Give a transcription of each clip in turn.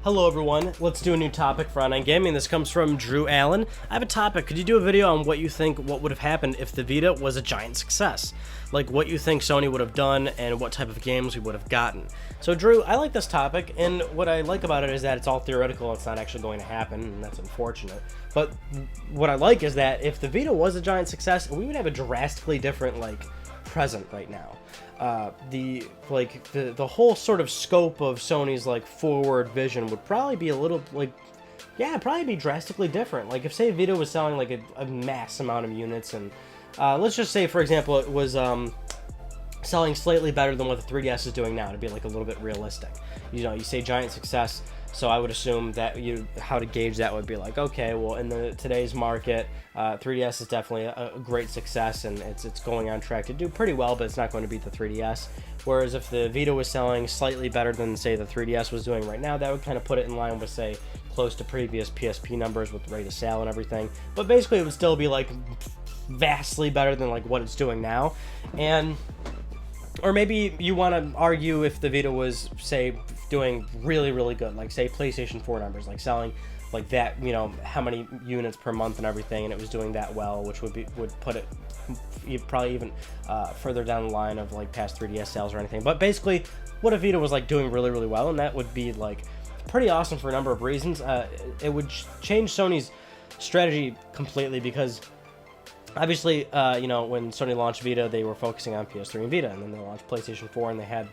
Hello everyone, let's do a new topic for Online Gaming. This comes from Drew Allen. I have a topic. Could you do a video on what you think what would have happened if the Vita was a giant success? Like what you think Sony would have done and what type of games we would have gotten. So Drew, I like this topic, and what I like about it is that it's all theoretical. It's not actually going to happen, and that's unfortunate. But what I like is that if the Vita was a giant success, we would have a drastically different present right now. The whole sort of scope of Sony's forward vision would probably be a little probably be drastically different. Like if say Vita was selling a mass amount of units, and let's just say for example it was selling slightly better than what the 3DS is doing now, to be a little bit realistic. You say giant success, so I would assume that how to gauge that would be okay, well in today's market, 3DS is definitely a great success, and it's going on track to do pretty well, but it's not going to beat the 3DS. Whereas if the Vita was selling slightly better than say the 3DS was doing right now, that would kind of put it in line with say close to previous PSP numbers with rate of sale and everything. But basically it would still be vastly better than what it's doing now. And or maybe you want to argue if the Vita was, say, doing really, really good, say PlayStation 4 numbers, selling that, how many units per month and everything, and it was doing that well, which would put it probably even further down the line of past 3DS sales or anything. But basically, what if Vita was doing really, really well, and that would be pretty awesome for a number of reasons. It would change Sony's strategy completely, because obviously, when Sony launched Vita, they were focusing on PS3 and Vita, and then they launched PlayStation 4, and they had,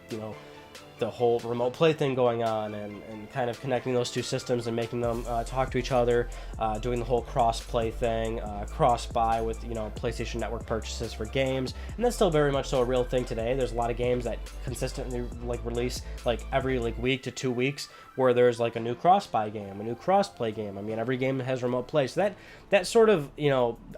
the whole remote play thing going on, and kind of connecting those two systems and making them talk to each other, doing the whole cross-play thing, cross-buy with, PlayStation Network purchases for games, and that's still very much so a real thing today. There's a lot of games that consistently, release, every, week to 2 weeks, where there's, a new cross-buy game, a new cross-play game. I mean, every game has remote play, so that sort of,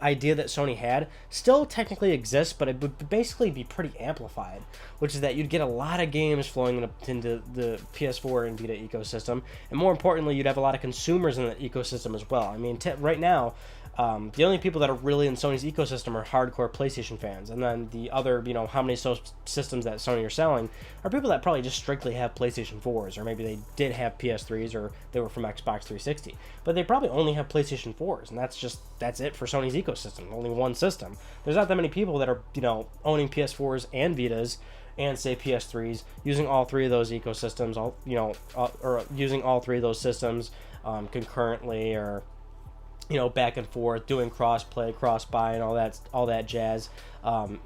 idea that Sony had still technically exists, but it would basically be pretty amplified, which is that you'd get a lot of games flowing into the PS4 and Vita ecosystem, and more importantly, you'd have a lot of consumers in the ecosystem as well. I mean, right now, the only people that are really in Sony's ecosystem are hardcore PlayStation fans, and then the other, how many systems that Sony are selling are people that probably just strictly have PlayStation 4s, or maybe they did have PS3s, or they were from Xbox 360, but they probably only have PlayStation 4s, and that's it for Sony's ecosystem, only one system. There's not that many people that are, owning PS4s and Vitas, and say PS3s, using all three of those ecosystems, or using all three of those systems concurrently, or back and forth, doing cross-play, cross-buy, and all that jazz.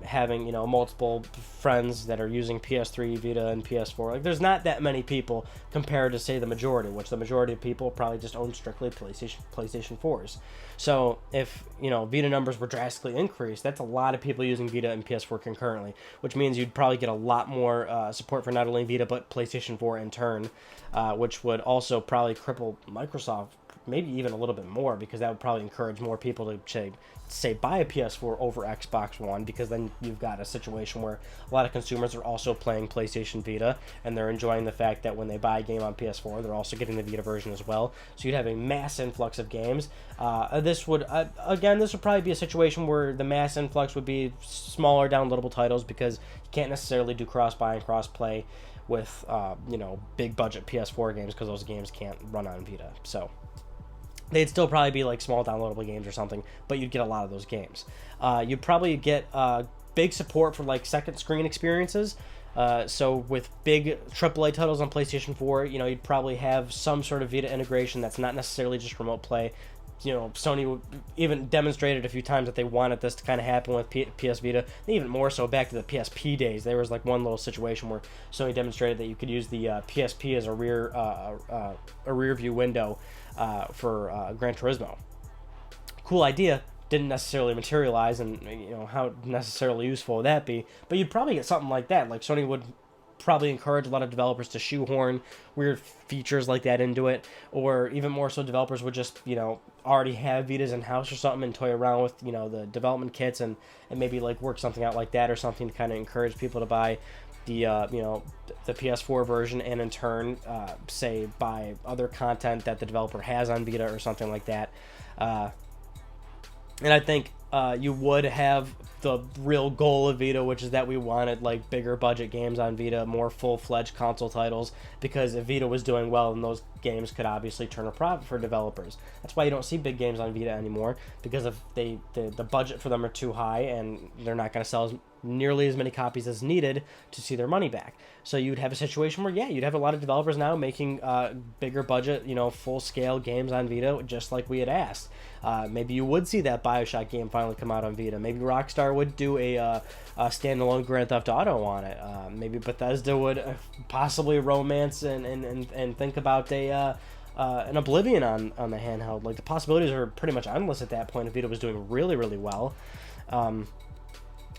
Having multiple friends that are using PS3, Vita, and PS4. There's not that many people compared to say the majority, which the majority of people probably just own strictly PlayStation 4s. So if Vita numbers were drastically increased, that's a lot of people using Vita and PS4 concurrently, which means you'd probably get a lot more support for not only Vita but PlayStation 4 in turn, which would also probably cripple Microsoft maybe even a little bit more, because that would probably encourage more people to say buy a PS4 over Xbox One, because then you've got a situation where a lot of consumers are also playing PlayStation Vita, and they're enjoying the fact that when they buy a game on PS4, they're also getting the Vita version as well. So you'd have a mass influx of games. This would probably be a situation where the mass influx would be smaller downloadable titles, because you can't necessarily do cross-buy and cross-play with big budget PS4 games, because those games can't run on Vita. So they'd still probably be small downloadable games or something, but you'd get a lot of those games. You'd probably get big support for second screen experiences. So with big AAA titles on PlayStation 4, you'd probably have some sort of Vita integration that's not necessarily just remote play. Sony would even demonstrated a few times that they wanted this to kind of happen with PS Vita, and even more so back to the PSP days. There was one little situation where Sony demonstrated that you could use the PSP as a rear view window for Gran Turismo. Cool idea. Didn't necessarily materialize, and how necessarily useful would that be? But you'd probably get something like that. Sony would probably encourage a lot of developers to shoehorn weird features like that into it, or even more so developers would just already have Vitas in house or something and toy around with the development kits, and maybe work something out like that or something to kind of encourage people to buy the the PS4 version, and in turn say buy other content that the developer has on Vita or something like that. And I think you would have the real goal of Vita, which is that we wanted like bigger budget games on Vita, more full-fledged console titles, because if Vita was doing well, then those games could obviously turn a profit for developers. That's why you don't see big games on Vita anymore, because if the budget for them are too high and they're not going to sell nearly as many copies as needed to see their money back. So you'd have a situation where, yeah, you'd have a lot of developers now making bigger budget, full-scale games on Vita, just like we had asked. Maybe you would see that BioShock game finally come out on Vita. Maybe Rockstar would do a standalone Grand Theft Auto on it. Maybe Bethesda would possibly romance and think about an Oblivion on the handheld. Like, the possibilities are pretty much endless at that point if Vita was doing really, really well.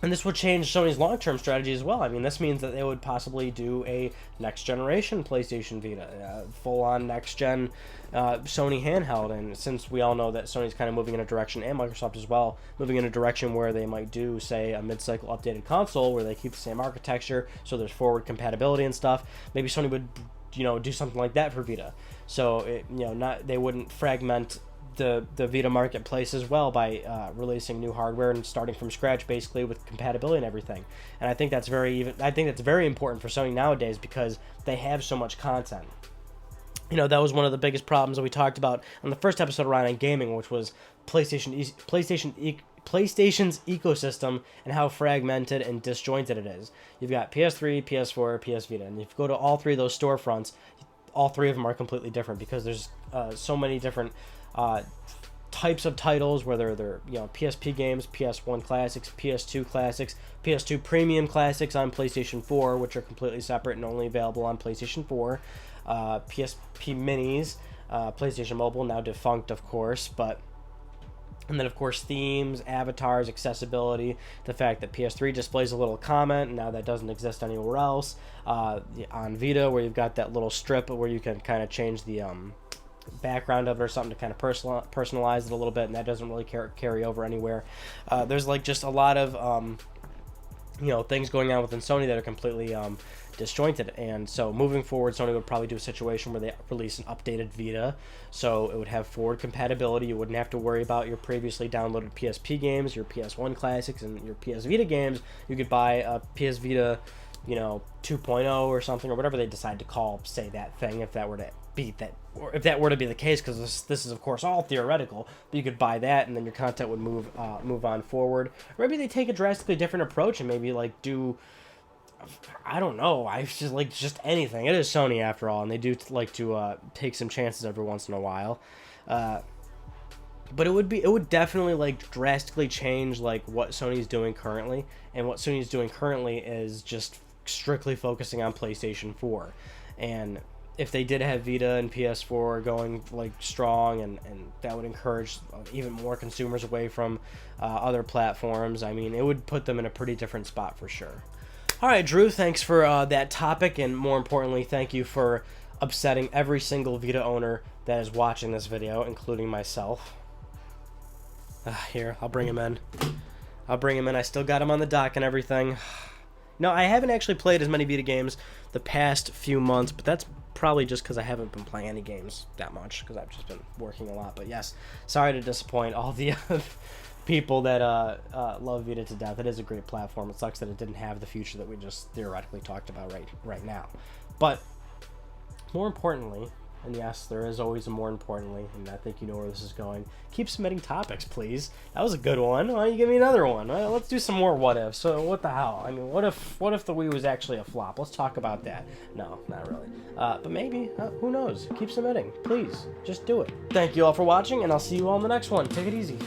And this would change Sony's long-term strategy as well. I mean, this means that they would possibly do a next-generation PlayStation Vita, full-on next-gen Sony handheld. And since we all know that Sony's kind of moving in a direction, and Microsoft as well, moving in a direction where they might do, say, a mid-cycle updated console where they keep the same architecture, so there's forward compatibility and stuff, maybe Sony would, do something like that for Vita. So, they wouldn't fragment the Vita marketplace as well by releasing new hardware and starting from scratch basically with compatibility and everything. And I think that's very important for Sony nowadays because they have so much content. That was one of the biggest problems that we talked about on the first episode around on gaming, which was PlayStation's ecosystem and how fragmented and disjointed it is. You've got PS3, PS4, PS Vita, and if you go to all three of those storefronts, all three of them are completely different because there's so many different types of titles, whether they're PSP games, PS1 classics, PS2 classics, PS2 premium classics on PlayStation 4, which are completely separate and only available on PlayStation 4, PSP minis, PlayStation Mobile, now defunct of course, and then of course themes, avatars, accessibility, the fact that PS3 displays a little comment, and now that doesn't exist anywhere else, on Vita where you've got that little strip where you can kind of change the background of it or something to kind of personalize it a little bit, and that doesn't really carry over anywhere. There's like just a lot of things going on within Sony that are completely disjointed, and so moving forward Sony would probably do a situation where they release an updated Vita, so it would have forward compatibility. You wouldn't have to worry about your previously downloaded PSP games, your PS1 classics, and your PS Vita games. You could buy a PS Vita 2.0 or something, or whatever they decide to call, say, that thing, if that were to be that, or if that were to be the case, because this is of course all theoretical, but you could buy that and then your content would move on forward. Or maybe they take a drastically different approach and maybe like do, I don't know, just anything. It is Sony after all, and they do like to take some chances every once in a while. But it would definitely like drastically change like what Sony's doing currently, and what Sony's doing currently is just strictly focusing on PlayStation 4. And if they did have Vita and PS4 going like strong, and that would encourage even more consumers away from other platforms, I mean, it would put them in a pretty different spot for sure. All right, Drew, thanks for that topic, and more importantly, thank you for upsetting every single Vita owner that is watching this video, including myself. Here, I'll bring him in. I still got him on the dock and everything. No, I haven't actually played as many Vita games the past few months, but that's probably just because I haven't been playing any games that much, because I've just been working a lot. But yes, sorry to disappoint all the people that love Vita to death. It is a great platform. It sucks that it didn't have the future that we just theoretically talked about right now. But more importantly, and yes, there is always a more importantly, and I think you know where this is going, keep submitting topics, please. That was a good one. Why don't you give me another one? Let's do some more what ifs. So what the hell? I mean, what if the Wii was actually a flop? Let's talk about that. No, not really. But maybe. Who knows? Keep submitting. Please. Just do it. Thank you all for watching, and I'll see you all in the next one. Take it easy.